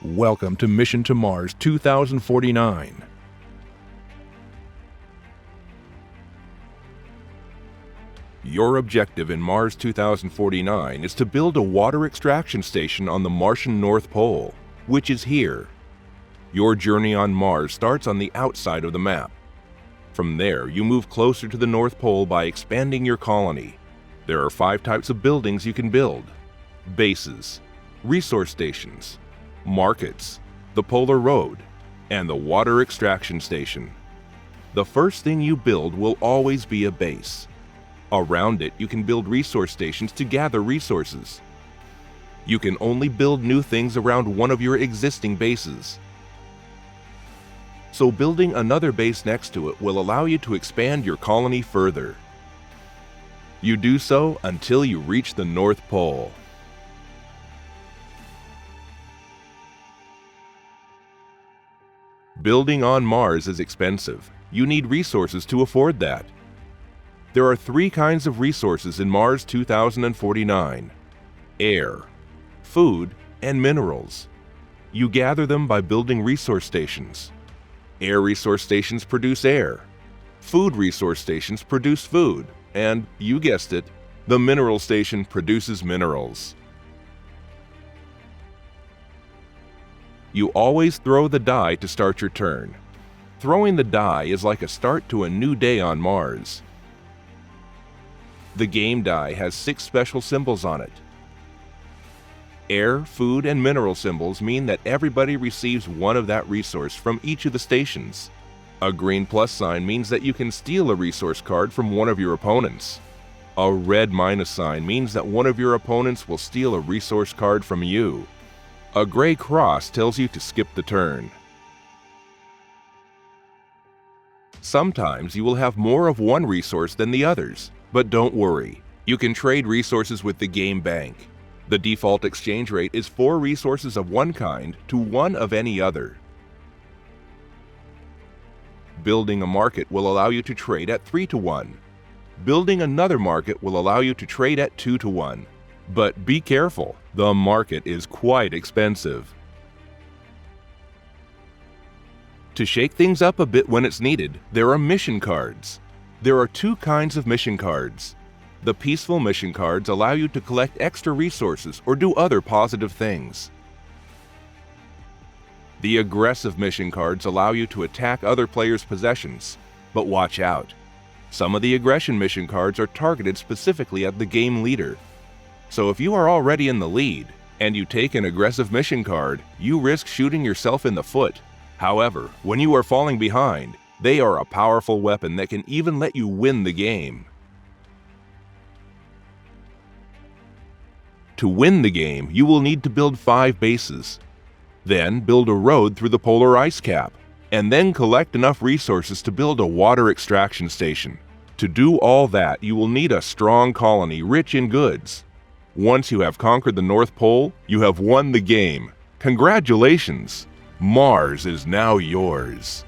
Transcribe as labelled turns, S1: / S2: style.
S1: Welcome to Mission to Mars 2049. Your objective in Mars 2049 is to build a water extraction station on the Martian North Pole, which is here. Your journey on Mars starts on the outside of the map. From there, you move closer to the North Pole by expanding your colony. There are 5 types of buildings you can build: bases, resource stations, markets, the polar road, and the water extraction station. The first thing you build will always be a base. Around it, you can build resource stations to gather resources. You can only build new things around one of your existing bases. So building another base next to it will allow you to expand your colony further. You do so until you reach the North Pole. Building on Mars is expensive. You need resources to afford that. There are 3 kinds of resources in Mars 2049: air, food, and minerals. You gather them by building resource stations. Air resource stations produce air. Food resource stations produce food. And, you guessed it, the mineral station produces minerals. You always throw the die to start your turn. Throwing the die is like a start to a new day on Mars. The game die has 6 special symbols on it. Air, food, and mineral symbols mean that everybody receives one of that resource from each of the stations. A green plus sign means that you can steal a resource card from one of your opponents. A red minus sign means that one of your opponents will steal a resource card from you. A gray cross tells you to skip the turn. Sometimes you will have more of one resource than the others, but don't worry. You can trade resources with the game bank. The default exchange rate is 4 resources of one kind to 1 of any other. Building a market will allow you to trade at 3 to 1. Building another market will allow you to trade at 2 to 1. But be careful, the market is quite expensive. To shake things up a bit when it's needed, there are mission cards. There are 2 kinds of mission cards. The peaceful mission cards allow you to collect extra resources or do other positive things. The aggressive mission cards allow you to attack other players' possessions, but watch out. Some of the aggression mission cards are targeted specifically at the game leader. So if you are already in the lead, and you take an aggressive mission card, you risk shooting yourself in the foot. However, when you are falling behind, they are a powerful weapon that can even let you win the game. To win the game, you will need to build 5 bases. Then build a road through the polar ice cap, and then collect enough resources to build a water extraction station. To do all that, you will need a strong colony rich in goods. Once you have conquered the North Pole, you have won the game. Congratulations! Mars is now yours.